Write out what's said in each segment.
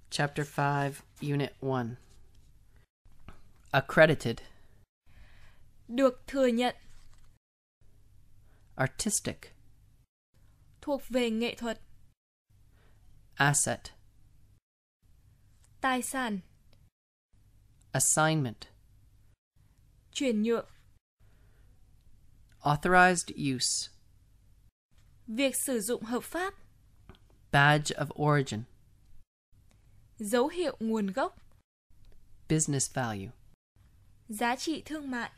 Chapter 5, Unit 1. Accredited. Được thừa nhận. Artistic. Thuộc về nghệ thuật. Asset. Tài sản. Assignment. Chuyển nhượng. Authorized use. Việc sử dụng hợp pháp. Badge of origin. Dấu hiệu nguồn gốc. Business value. Giá trị thương mại.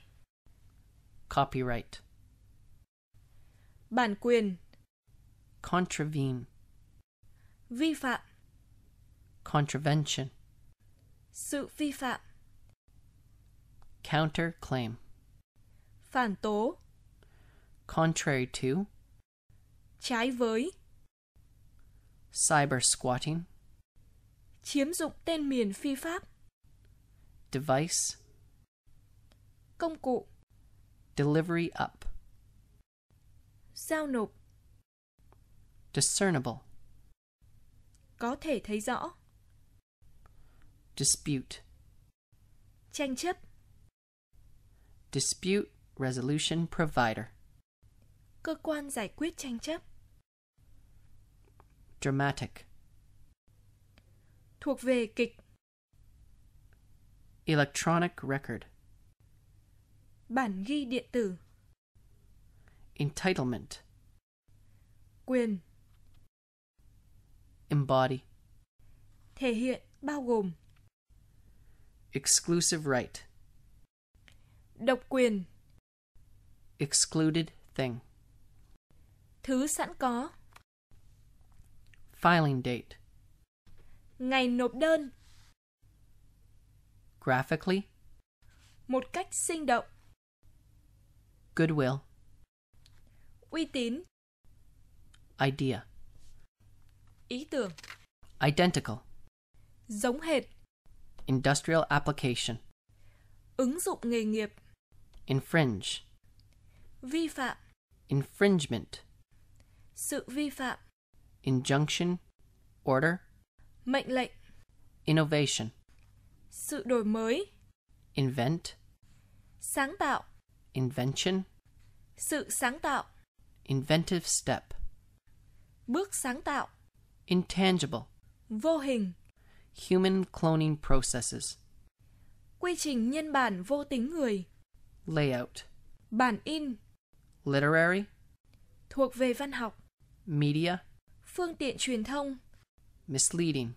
Copyright. Bản quyền. Contravene. Vi phạm. Contravention. Sự vi phạm. Counterclaim. Phản tố. Contrary to. Trái với. Cyber squatting. Chiếm dụng tên miền phi pháp. Device. Công cụ. Delivery up. Giao nộp. Discernible. Có thể thấy rõ. Dispute. Tranh chấp. Dispute resolution provider. Cơ quan giải quyết tranh chấp. Dramatic. Thuộc về kịch. Electronic record. Bản ghi điện tử. Entitlement. Quyền. Embody. Thể hiện bao gồm. Exclusive right. Độc quyền. Excluded thing. Thứ sẵn có. Filing date. Ngày nộp đơn. Graphically. Một cách sinh động. Goodwill. Uy tín. Idea. Ý tưởng. Identical. Giống hệt. Industrial application. Ứng dụng nghề nghiệp. Infringe. Vi phạm. Infringement. Sự vi phạm. Injunction. Order. Mệnh lệnh. Innovation. Sự đổi mới. Invent. Sáng tạo. Invention. Sự sáng tạo. Inventive step. Bước sáng tạo. Intangible. Vô hình. Human cloning processes. Quy trình nhân bản vô tính người. Layout. Bản in. Literary. Thuộc về văn học. Media. Phương tiện truyền thông. Misleading.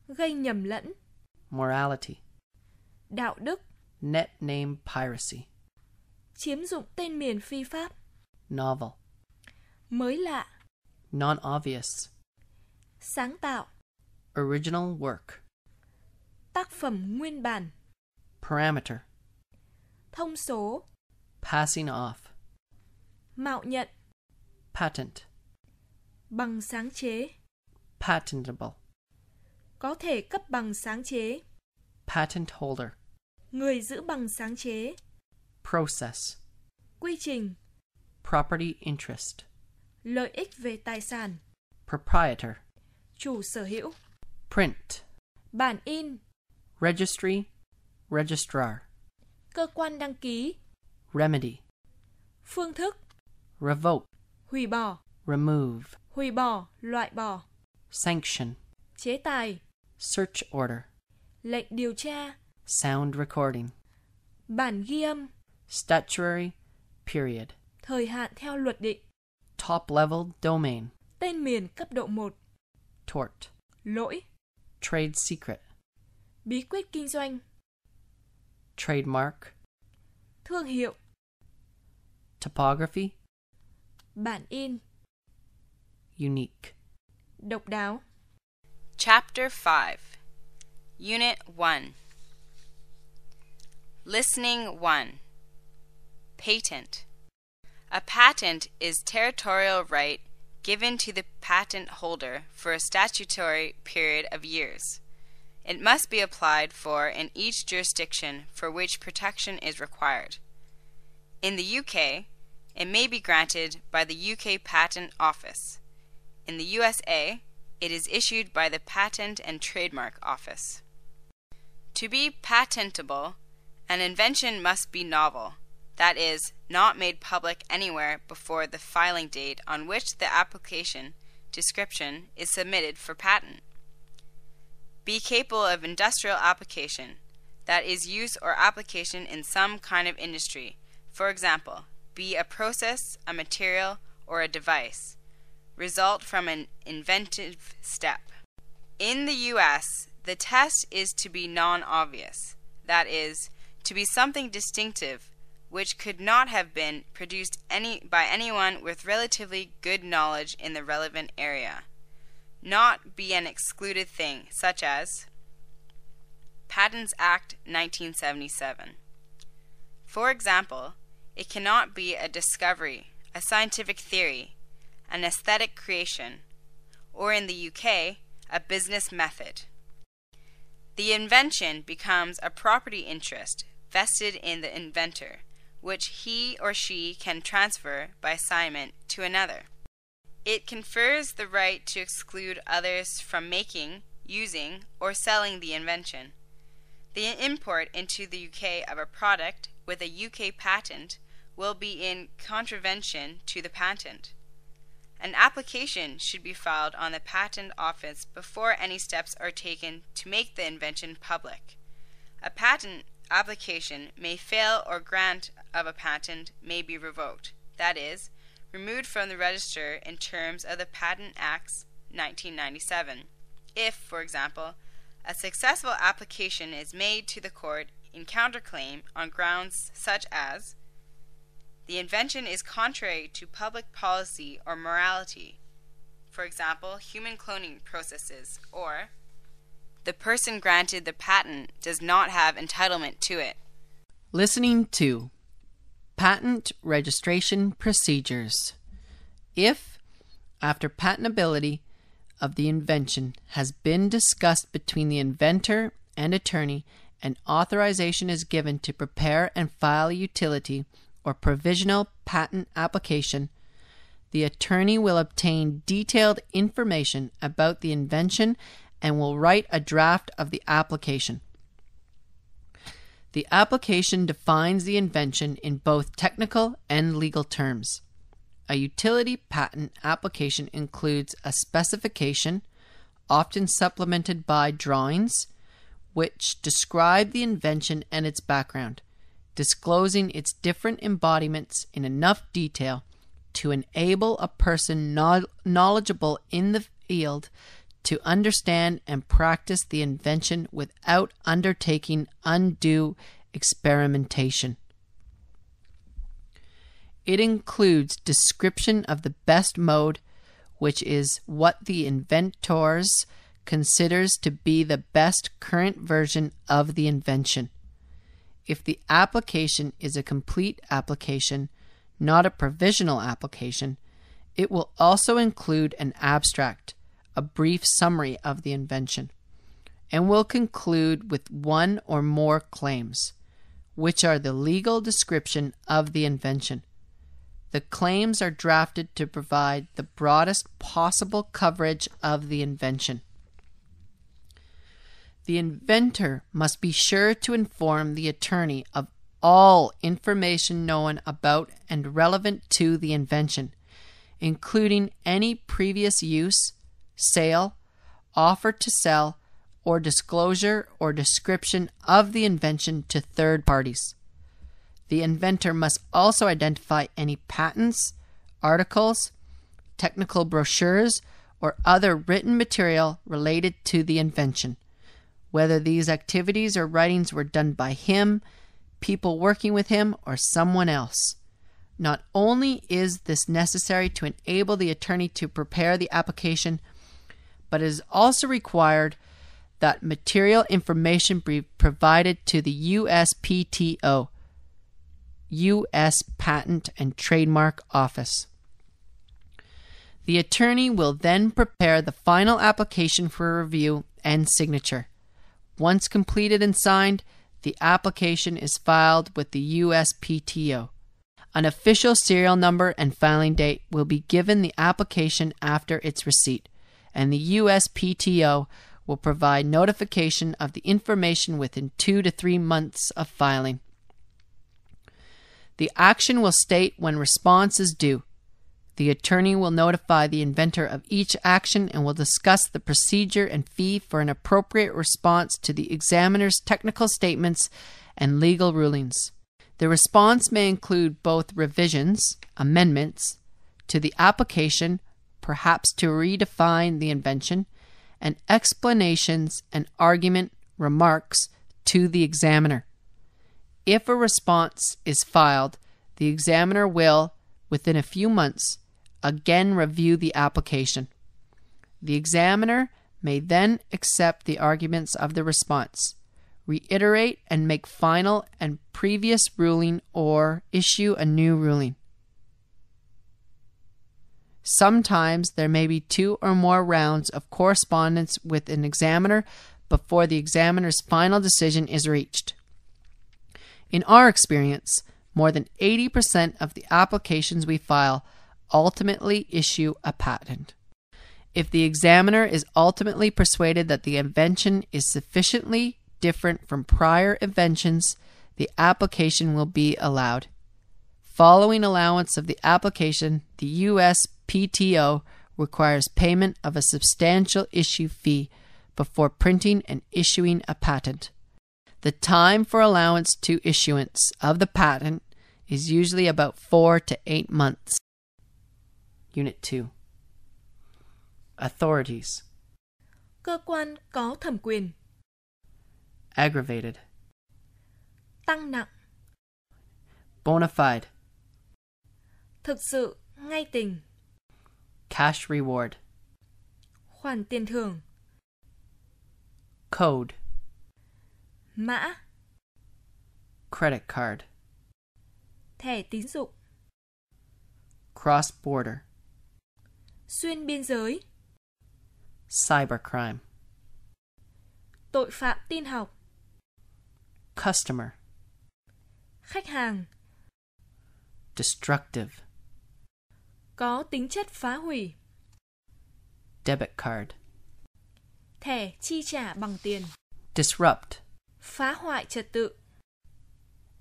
Gây nhầm lẫn. Morality. Đạo đức. Net name piracy. Chiếm dụng tên miền phi pháp. Novel. Mới lạ. Non-obvious. Sáng tạo. Original work. Tác phẩm nguyên bản. Parameter. Thông số. Passing off. Mạo nhận. Patent. Bằng sáng chế. Patentable. Có thể cấp bằng sáng chế. Patent holder. Người giữ bằng sáng chế. Process. Quy trình. Property interest. Lợi ích về tài sản. Proprietor. Chủ sở hữu. Print. Bản in. Registry. Registrar. Cơ quan đăng ký. Remedy. Phương thức. Revoke. Hủy bỏ. Remove. Hủy bỏ, loại bỏ. Sanction. Chế tài. Search order. Lệnh điều tra. Sound recording. Bản ghi âm. Statutory period. Thời hạn theo luật định. Top level domain. Tên miền cấp độ 1. Tort. Lỗi. Trade secret. Bí quyết kinh doanh. Trademark. Thương hiệu. Topography. Bản in. Unique. Độc đáo. Chapter 5. Unit 1. Listening 1. Patent. A patent is territorial right given to the patent holder for a statutory period of years. It must be applied for in each jurisdiction for which protection is required. In the UK, it may be granted by the UK Patent Office. In the USA, it is issued by the Patent and Trademark Office. To be patentable, an invention must be novel, that is, not made public anywhere before the filing date on which the application description is submitted for patent. Be capable of industrial application, that is, use or application in some kind of industry, for example, be a process, a material, or a device. Result from an inventive step. In the US, the test is to be non-obvious, that is, to be something distinctive which could not have been produced by anyone with relatively good knowledge in the relevant area. Not be an excluded thing, such as Patents Act 1977. For example, it cannot be a discovery, a scientific theory, an aesthetic creation, or in the UK, a business method. The invention becomes a property interest vested in the inventor, which he or she can transfer by assignment to another. It confers the right to exclude others from making, using, or selling the invention. The import into the UK of a product with a UK patent will be in contravention to the patent. An application should be filed on the Patent Office before any steps are taken to make the invention public. A patent application may fail or grant of a patent may be revoked, that is, removed from the register in terms of the Patent Acts 1997. If, for example, a successful application is made to the court in counterclaim on grounds such as the invention is contrary to public policy or morality, for example, human cloning processes, or the person granted the patent does not have entitlement to it. Listening to Patent Registration Procedures. If, after patentability of the invention has been discussed between the inventor and attorney, and authorization is given to prepare and file a utility or provisional patent application, the attorney will obtain detailed information about the invention and will write a draft of the application. The application defines the invention in both technical and legal terms. A utility patent application includes a specification, often supplemented by drawings, which describe the invention and its background, disclosing its different embodiments in enough detail to enable a person knowledgeable in the field to understand and practice the invention without undertaking undue experimentation. It includes description of the best mode, which is what the inventors considers to be the best current version of the invention. If the application is a complete application, not a provisional application, it will also include an abstract, a brief summary of the invention, and will conclude with one or more claims, which are the legal description of the invention. The claims are drafted to provide the broadest possible coverage of the invention. The inventor must be sure to inform the attorney of all information known about and relevant to the invention, including any previous use, sale, offer to sell, or disclosure or description of the invention to third parties. The inventor must also identify any patents, articles, technical brochures, or other written material related to the invention, whether these activities or writings were done by him, people working with him, or someone else. Not only is this necessary to enable the attorney to prepare the application, but it is also required that material information be provided to the USPTO, U.S. Patent and Trademark Office. The attorney will then prepare the final application for review and signature. Once completed and signed, the application is filed with the USPTO. An official serial number and filing date will be given the application after its receipt, and the USPTO will provide notification of the information within 2 to 3 months of filing. The action will state when response is due. The attorney will notify the inventor of each action and will discuss the procedure and fee for an appropriate response to the examiner's technical statements and legal rulings. The response may include both revisions, amendments, to the application, perhaps to redefine the invention, and explanations and argument remarks to the examiner. If a response is filed, the examiner will, within a few months, again review the application. The examiner may then accept the arguments of the response, reiterate and make final and previous ruling, or issue a new ruling. Sometimes there may be 2 or more rounds of correspondence with an examiner before the examiner's final decision is reached. In our experience, more than 80% of the applications we file ultimately issue a patent. If the examiner is ultimately persuaded that the invention is sufficiently different from prior inventions, the application will be allowed. Following allowance of the application, the USPTO requires payment of a substantial issue fee before printing and issuing a patent. The time for allowance to issuance of the patent is usually about 4 to 8 months. Unit 2. Authorities. Cơ quan có thẩm quyền. Aggravated. Tăng nặng. Bona fide. Thực sự, ngay tình. Cash reward. Khoản tiền thưởng. Code. Mã. Credit card. Thẻ tín dụng. Cross border. Xuyên biên giới. Cybercrime. Tội phạm tin học. Customer. Khách hàng. Destructive. Có tính chất phá hủy. Debit card. Thẻ chi trả bằng tiền. Disrupt. Phá hoại trật tự.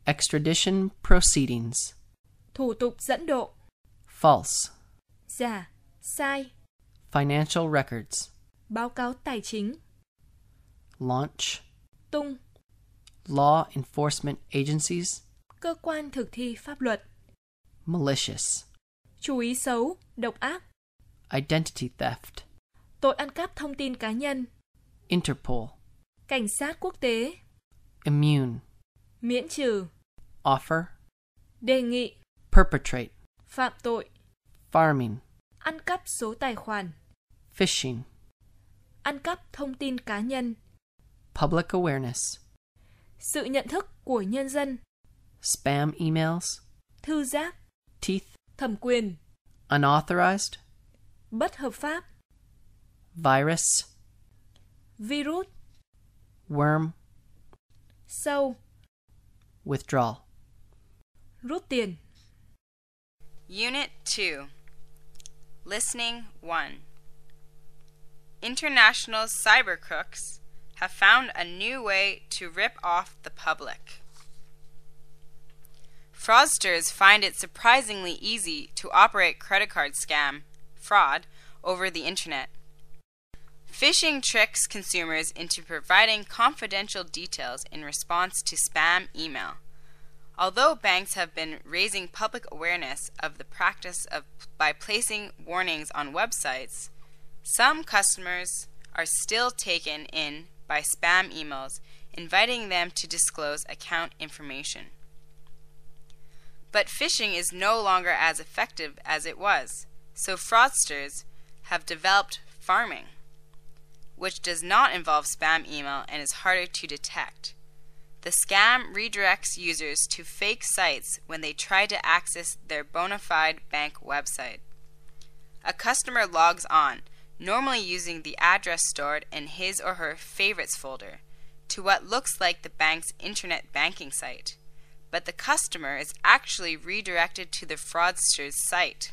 Extradition proceedings. Thủ tục dẫn độ. False. Giả, sai. Financial records. Báo cáo tài chính. Launch. Tung. Law enforcement agencies. Cơ quan thực thi pháp luật. Malicious. Chú ý xấu, độc ác. Identity theft. Tội ăn cắp thông tin cá nhân. Interpol. Cảnh sát quốc tế. Immune. Miễn trừ. Offer. Đề nghị. Perpetrate. Phạm tội. Farming. Ăn cắp số tài khoản. Phishing. Ăn cắp thông tin cá nhân. Public awareness. Sự nhận thức của nhân dân. Spam emails. Thư giác. Teeth. Thẩm quyền. Unauthorized. Bất hợp pháp. Virus. Virus. Worm. Sâu. Withdrawal. Rút tiền. Unit 2. Listening 1. International cyber crooks have found a new way to rip off the public. Fraudsters find it surprisingly easy to operate credit card scam, fraud, over the internet. Phishing tricks consumers into providing confidential details in response to spam email. Although banks have been raising public awareness of the practice by placing warnings on websites, some customers are still taken in by spam emails inviting them to disclose account information. But phishing is no longer as effective as it was, so fraudsters have developed farming, which does not involve spam email and is harder to detect. The scam redirects users to fake sites when they try to access their bona fide bank website. A customer logs on, normally using the address stored in his or her favorites folder, to what looks like the bank's internet banking site. but the customer is actually redirected to the fraudster's site.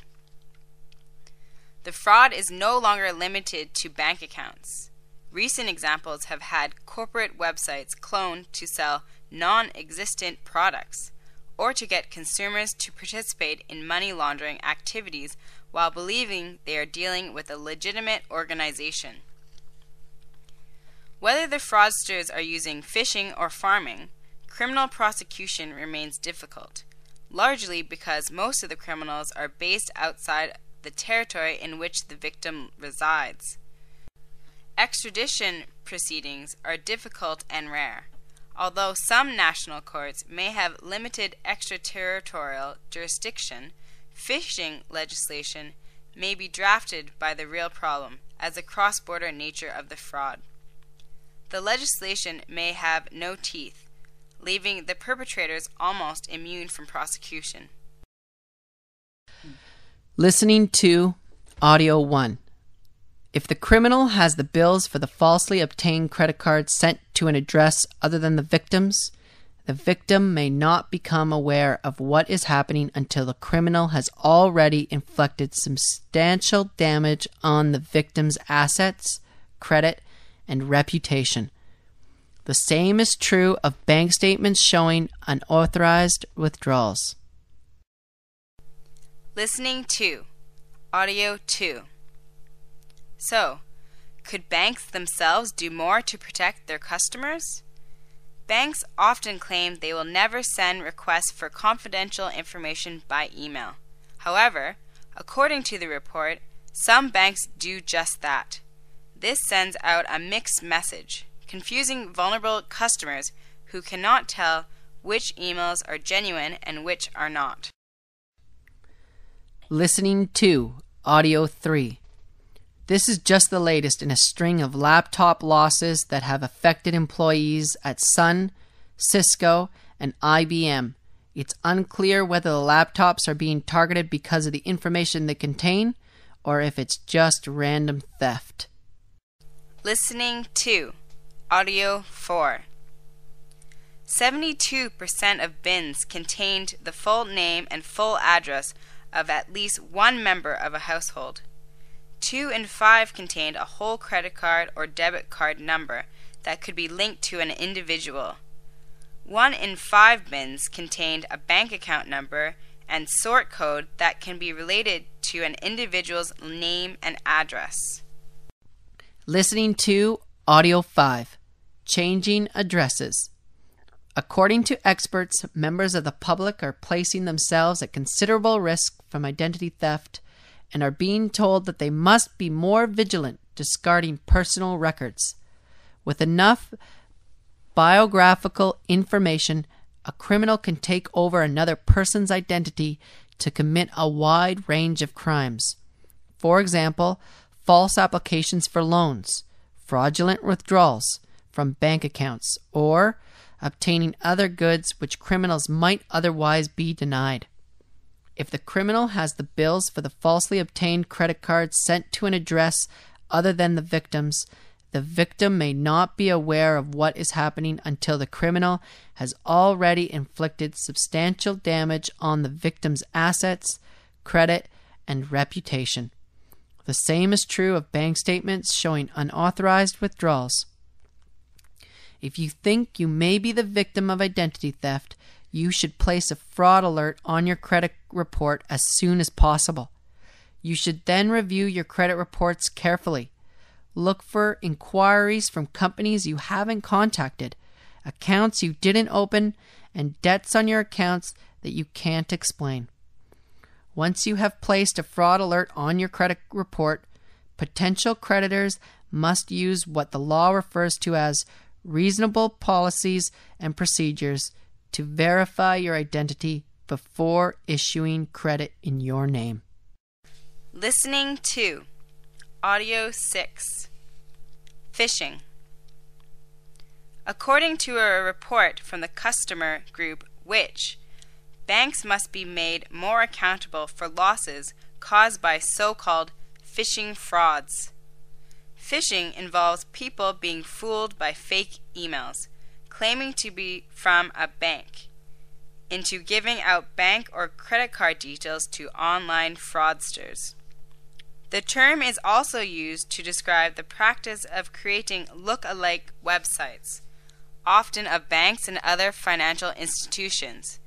The fraud is no longer limited to bank accounts. Recent examples have had corporate websites cloned to sell non-existent products, or to get consumers to participate in money laundering activities while believing they are dealing with a legitimate organization. Whether the fraudsters are using phishing or farming, criminal prosecution remains difficult, largely because most of the criminals are based outside the territory in which the victim resides. Extradition proceedings are difficult and rare. Although some national courts may have limited extraterritorial jurisdiction, phishing legislation may be drafted by the real problem as the cross-border nature of the fraud. The legislation may have no teeth, leaving the perpetrators almost immune from prosecution. Listening to Audio 1. If the criminal has the bills for the falsely obtained credit cards sent to an address other than the victim may not become aware of what is happening until the criminal has already inflicted substantial damage on the victim's assets, credit, and reputation. The same is true of bank statements showing unauthorized withdrawals. Listening to Audio 2. So, could banks themselves do more to protect their customers? Banks often claim they will never send requests for confidential information by email. However, according to the report, some banks do just that. This sends out a mixed message, confusing vulnerable customers who cannot tell which emails are genuine and which are not. Listening to Audio 3. This is just the latest in a string of laptop losses that have affected employees at Sun, Cisco, and IBM. It's unclear whether the laptops are being targeted because of the information they contain, or if it's just random theft. Listening to Audio 4. 72% of bins contained the full name and full address of at least one member of a household. 2 in 5 contained a whole credit card or debit card number that could be linked to an individual. 1 in 5 bins contained a bank account number and sort code that can be related to an individual's name and address. Listening to Audio 5. Changing addresses. According to experts, members of the public are placing themselves at considerable risk from identity theft and are being told that they must be more vigilant discarding personal records. With enough biographical information, a criminal can take over another person's identity to commit a wide range of crimes. For example, false applications for loans, fraudulent withdrawals from bank accounts, or obtaining other goods which criminals might otherwise be denied. If the criminal has the bills for the falsely obtained credit cards sent to an address other than the victim may not be aware of what is happening until the criminal has already inflicted substantial damage on the victim's assets, credit, and reputation. The same is true of bank statements showing unauthorized withdrawals. If you think you may be the victim of identity theft, you should place a fraud alert on your credit report as soon as possible. You should then review your credit reports carefully. Look for inquiries from companies you haven't contacted, accounts you didn't open, and debts on your accounts that you can't explain. Once you have placed a fraud alert on your credit report, potential creditors must use what the law refers to as reasonable policies and procedures to verify your identity before issuing credit in your name. Listening to Audio 6. Phishing. According to a report from the customer group Which, banks must be made more accountable for losses caused by so-called phishing frauds. Phishing involves people being fooled by fake emails, claiming to be from a bank. into giving out bank or credit card details to online fraudsters. The term is also used to describe the practice of creating look-alike websites, often of banks and other financial institutions,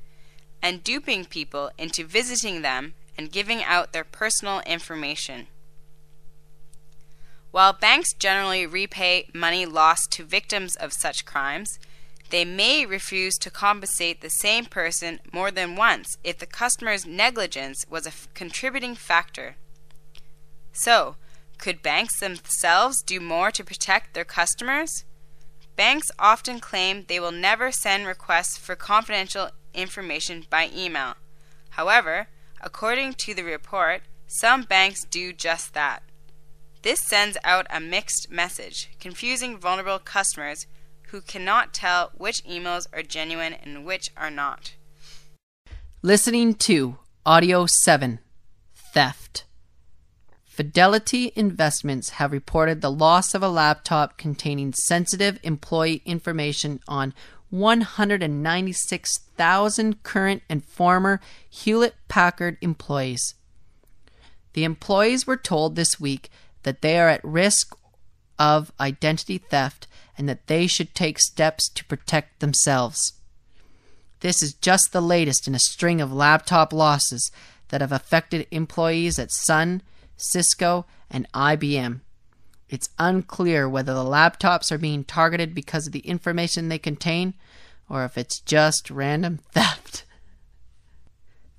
and duping people into visiting them and giving out their personal information. While banks generally repay money lost to victims of such crimes, they may refuse to compensate the same person more than once if the customer's negligence was a contributing factor. So, could banks themselves do more to protect their customers? Banks often claim they will never send requests for confidential information by email. However, according to the report, some banks do just that. This sends out a mixed message, confusing vulnerable customers who cannot tell which emails are genuine and which are not. Listening to Audio 7, Theft. Fidelity Investments have reported the loss of a laptop containing sensitive employee information on 196,000 current and former Hewlett-Packard employees. The employees were told this week that they are at risk of identity theft and that they should take steps to protect themselves. This is just the latest in a string of laptop losses that have affected employees at Sun, Cisco, and IBM. It's unclear whether the laptops are being targeted because of the information they contain or if it's just random theft.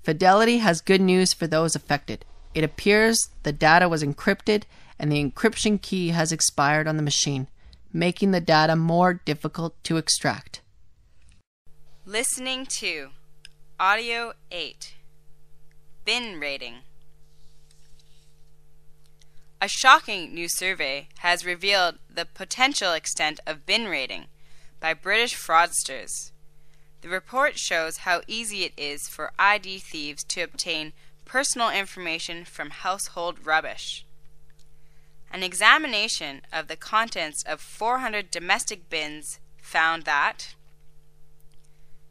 Fidelity has good news for those affected. It appears the data was encrypted and the encryption key has expired on the machine, making the data more difficult to extract. Listening to Audio 8. Bin rating. A shocking new survey has revealed the potential extent of bin rating by British fraudsters. The report shows how easy it is for ID thieves to obtain personal information from household rubbish. An examination of the contents of 400 domestic bins found that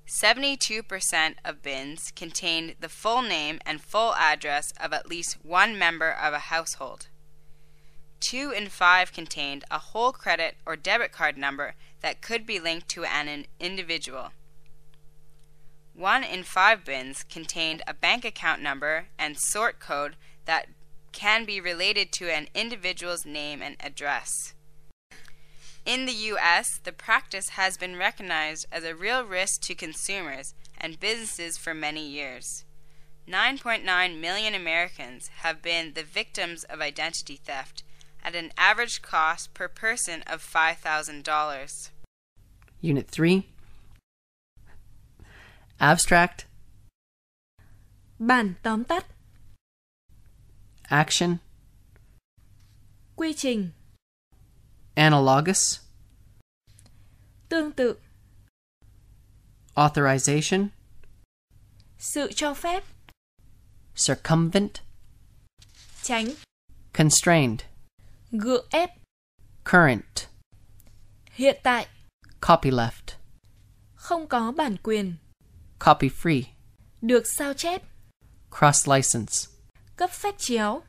72% of bins contained the full name and full address of at least one member of a household. 2 in 5 contained a whole credit or debit card number that could be linked to an individual. 1 in 5 bins contained a bank account number and sort code that can be related to an individual's name and address. In the U.S., the practice has been recognized as a real risk to consumers and businesses for many years. 9.9 million Americans have been the victims of identity theft, at an average cost per person of $5,000. Unit 3. Abstract. Bản tóm tắt. Action. Quy trình. Analogous. Tương tự. Authorization. Sự cho phép. Circumvent. Tránh. Constrained. Gượng ép. Current. Hiện tại. Copyleft. Không có bản quyền. Copy free. Được sao chép. Cross license. Cấp phép chéo.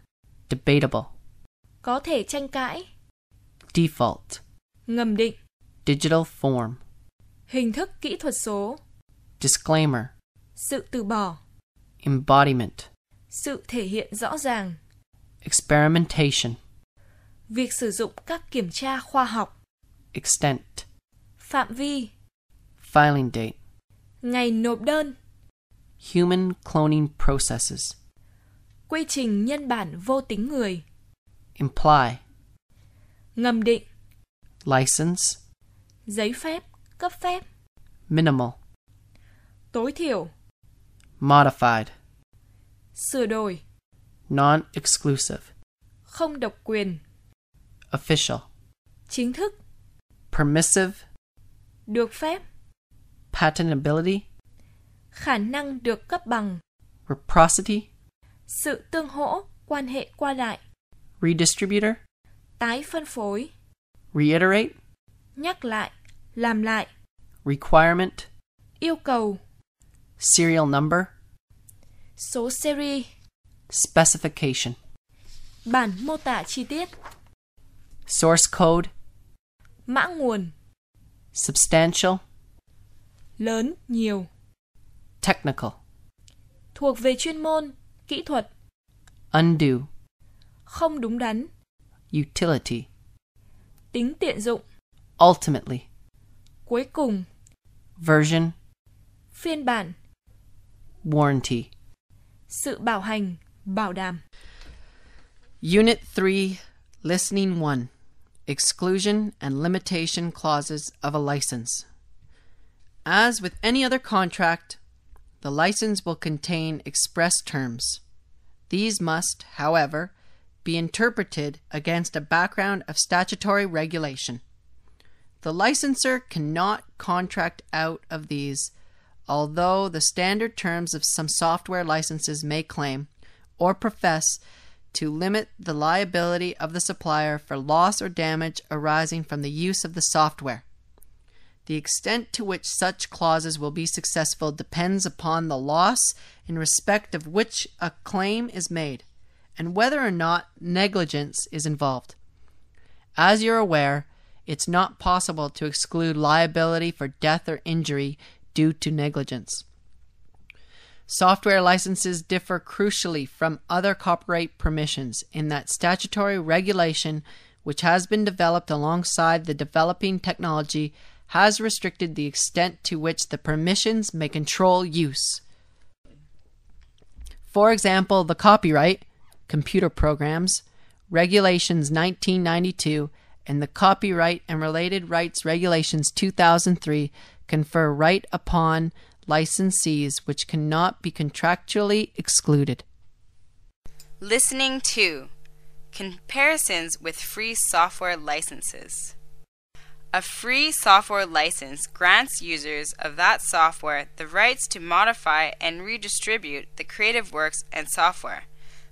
Debatable. Có thể tranh cãi. Default. Ngầm định. Digital form. Hình thức kỹ thuật số. Disclaimer. Sự từ bỏ. Embodiment. Sự thể hiện rõ ràng. Experimentation. Việc sử dụng các kiểm tra khoa học. Extent. Phạm vi. Filing date. Ngày nộp đơn. Human cloning processes. Quy trình nhân bản vô tính người. Imply. Ngầm định. License. Giấy phép, cấp phép. Minimal. Tối thiểu. Modified. Sửa đổi. Non-exclusive. Không độc quyền. Official. Chính thức. Permissive. Được phép. Patentability. Khả năng được cấp bằng. Reciprocity. Sự tương hỗ, quan hệ qua lại. Redistributor. Tái phân phối. Reiterate. Nhắc lại, làm lại. Requirement. Yêu cầu. serial number, số series, specification, bản mô tả chi tiết, source code, mã nguồn, substantial, lớn, nhiều, technical, thuộc về chuyên môn, kỹ thuật, undue, không đúng đắn, utility, tính tiện dụng, ultimately, cuối cùng, version, phiên bản, warranty. sự bảo hành, bảo đảm. Unit 3, Listening 1, Exclusion and Limitation Clauses of a License. As with any other contract, the license will contain express terms. These must, however, be interpreted against a background of statutory regulation. The licensor cannot contract out of these, although the standard terms of some software licenses may claim or profess to limit the liability of the supplier for loss or damage arising from the use of the software. The extent to which such clauses will be successful depends upon the loss in respect of which a claim is made, and whether or not negligence is involved. As you're aware, it's not possible to exclude liability for death or injury due to negligence. Software licenses differ crucially from other copyright permissions in that statutory regulation, which has been developed alongside the developing technology, has restricted the extent to which the permissions may control use. For example, the Copyright, Computer Programs, Regulations 1992 and the Copyright and Related Rights Regulations 2003 confer right upon licensees which cannot be contractually excluded. Listening 2. Comparisons with free software licenses. A free software license grants users of that software the rights to modify and redistribute the creative works and software,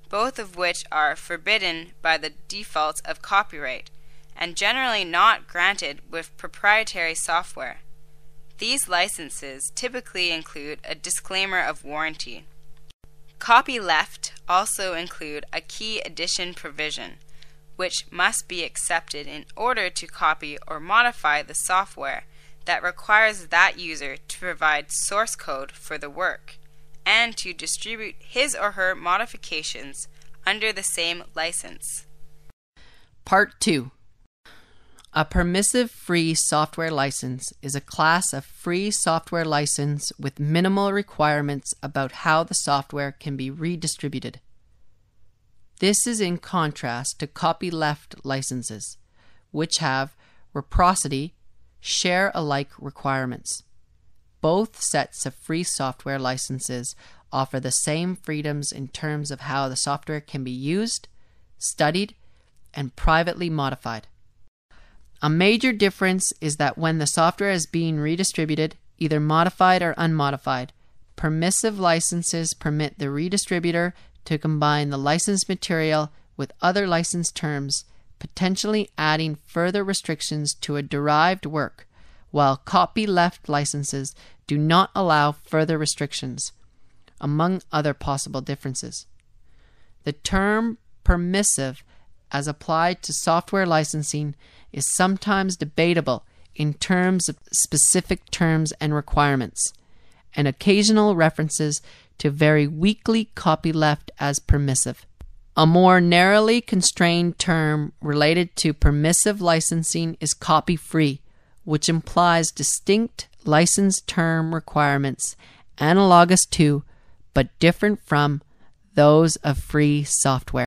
both of which are forbidden by the defaults of copyright, and generally not granted with proprietary software. These licenses typically include a disclaimer of warranty. Copyleft also include a key addition provision, which must be accepted in order to copy or modify the software that requires that user to provide source code for the work and to distribute his or her modifications under the same license. Part 2. A permissive free software license is a class of free software license with minimal requirements about how the software can be redistributed. This is in contrast to copyleft licenses, which have reciprocity, share-alike requirements. Both sets of free software licenses offer the same freedoms in terms of how the software can be used, studied, and privately modified. A major difference is that when the software is being redistributed, either modified or unmodified, permissive licenses permit the redistributor to combine the licensed material with other licensed terms, potentially adding further restrictions to a derived work, while copyleft licenses do not allow further restrictions, among other possible differences. The term permissive, as applied to software licensing, is sometimes debatable in terms of specific terms and requirements, and occasional references to very weakly copyleft as permissive. A more narrowly constrained term related to permissive licensing is copy-free, which implies distinct license term requirements analogous to, but different from, those of free software.